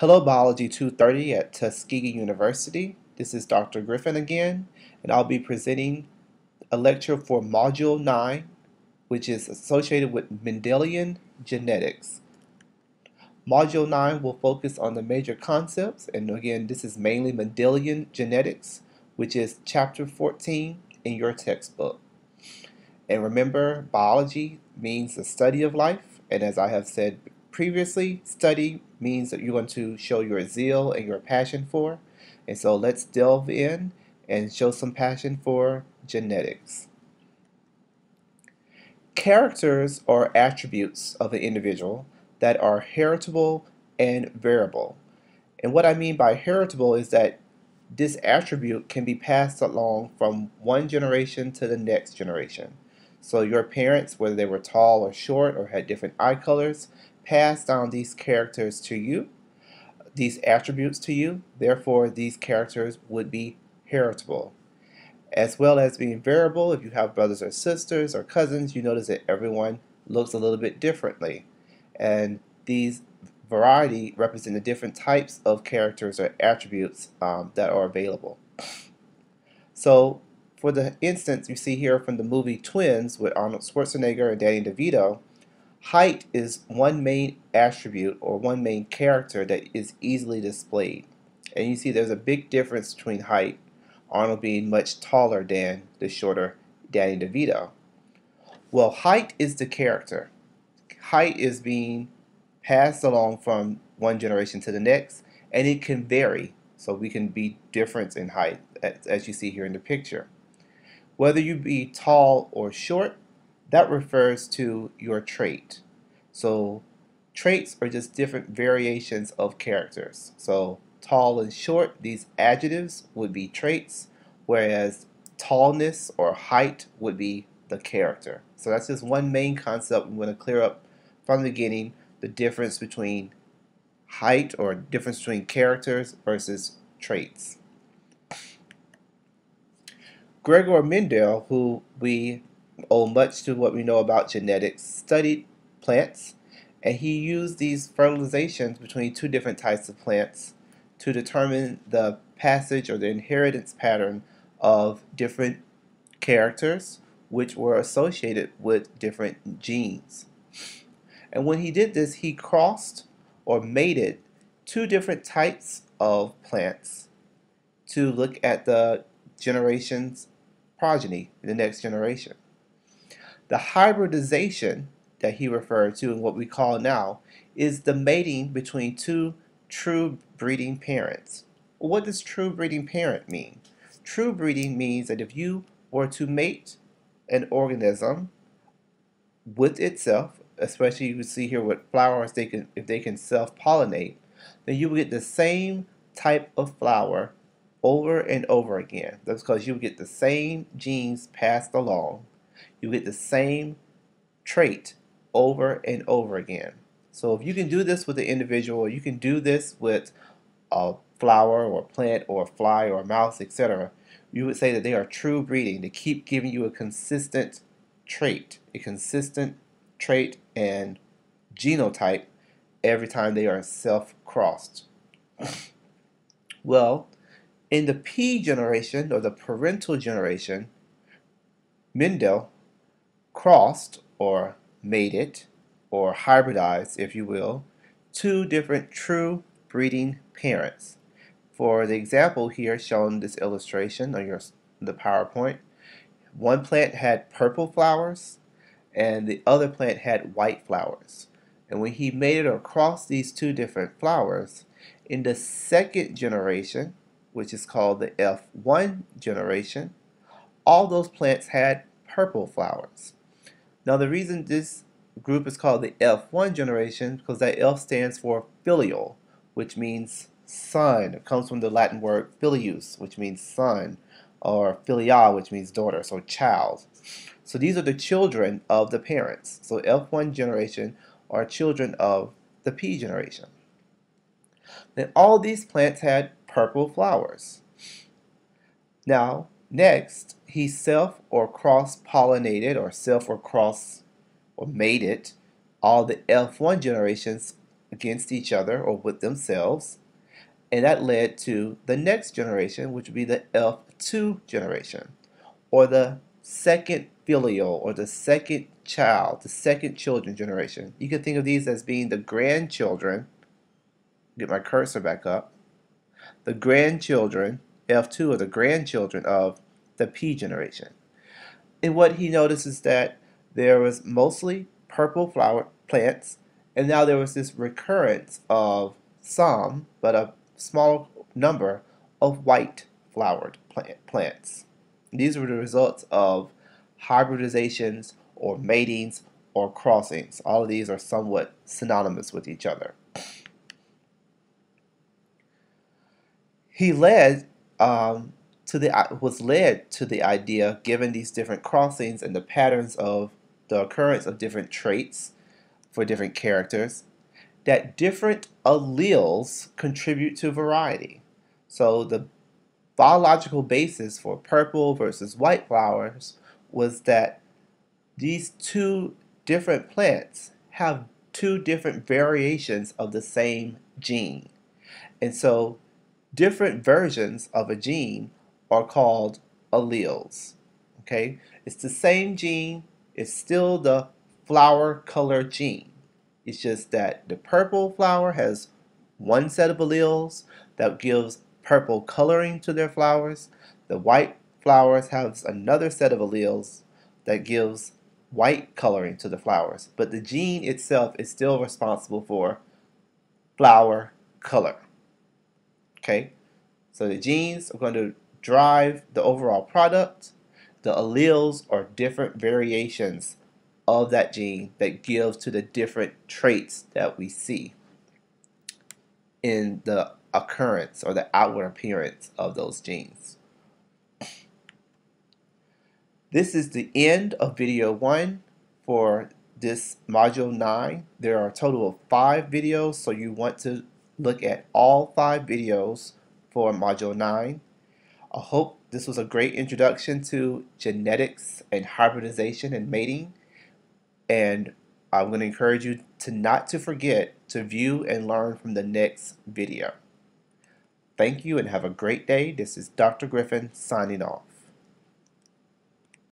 Hello, Biology 230 at Tuskegee University. This is Dr. Griffin again, and I'll be presenting a lecture for Module 9, which is associated with Mendelian genetics. Module 9 will focus on the major concepts, and again, this is mainly Mendelian genetics, which is Chapter 14 in your textbook. And remember, biology means the study of life, and as I have said previously, study means that you're going to show your zeal and your passion for. And so let's delve in and show some passion for genetics. Characters are attributes of an individual that are heritable and variable. And what I mean by heritable is that this attribute can be passed along from one generation to the next generation. So your parents, whether they were tall or short or had different eye colors, passed down these characters to you, these attributes to you. Therefore, these characters would be heritable. As well as being variable, if you have brothers or sisters or cousins, you notice that everyone looks a little bit differently. And these variety represent the different types of characters or attributes that are available. So for the instance you see here from the movie Twins with Arnold Schwarzenegger and Danny DeVito, height is one main attribute or one main character that is easily displayed. And you see there's a big difference between height, Arnold being much taller than the shorter Danny DeVito. Well, height is the character. Height is being passed along from one generation to the next, and it can vary. So we can be different in height, as you see here in the picture. Whether you be tall or short, that refers to your trait. So traits are just different variations of characters. So tall and short, these adjectives would be traits, whereas tallness or height would be the character. So that's just one main concept we want to clear up from the beginning, the difference between height or difference between characters versus traits. Gregor Mendel, who we owe much to what we know about genetics, studied plants, and he used these fertilizations between two different types of plants to determine the passage or the inheritance pattern of different characters which were associated with different genes. And when he did this, he crossed or mated two different types of plants to look at the generation's progeny, the next generation. The hybridization that he referred to and what we call now is the mating between two true breeding parents. What does true breeding parent mean? True breeding means that if you were to mate an organism with itself, especially you can see here with flowers, if they can self-pollinate, then you will get the same type of flower over and over again. That's because you get the same genes passed along. You get the same trait over and over again. So if you can do this with an individual, you can do this with a flower or a plant or a fly or a mouse, etc. You would say that they are true breeding. They keep giving you a consistent trait and genotype every time they are self-crossed. Well, in the P generation, or the parental generation, Mendel crossed or mated or hybridized, if you will, two different true breeding parents. For the example here shown in this illustration on the PowerPoint, one plant had purple flowers and the other plant had white flowers. And when he mated or crossed these two different flowers, in the second generation, which is called the F1 generation, all those plants had purple flowers. Now the reason this group is called the F1 generation is because that F stands for filial, which means son. It comes from the Latin word filius, which means son, or filia, which means daughter, so child. So these are the children of the parents. So F1 generation are children of the P generation. Then all these plants had purple flowers. Now, next, he self or cross-pollinated or self or cross or mated all the F1 generations against each other or with themselves, and that led to the next generation, which would be the F2 generation, or the second filial, or the second child, the second children generation. You can think of these as being the grandchildren. Get my cursor back up. The grandchildren, F2, are the grandchildren of the P generation. And what he noticed is that there was mostly purple flowered plants, and now there was this recurrence of some, but a small number of white flowered plants. These were the results of hybridizations or matings or crossings. All of these are somewhat synonymous with each other. He was led to the idea, given these different crossings and the patterns of the occurrence of different traits for different characters, that different alleles contribute to variety. So the biological basis for purple versus white flowers was that these two different plants have two different variations of the same gene. And so different versions of a gene are called alleles. Okay? It's the same gene, it's still the flower color gene. It's just that the purple flower has one set of alleles that gives purple coloring to their flowers. The white flowers have another set of alleles that gives white coloring to the flowers. But the gene itself is still responsible for flower color. Okay? So the genes are going to drive the overall product. The alleles are different variations of that gene that gives to the different traits that we see in the occurrence or the outward appearance of those genes. This is the end of video 1 for this module 9. There are a total of 5 videos, so you want to look at all 5 videos for module 9. I hope this was a great introduction to genetics and hybridization and mating, and I'm going to encourage you to not to forget to view and learn from the next video. Thank you and have a great day. This is Dr. Griffin signing off.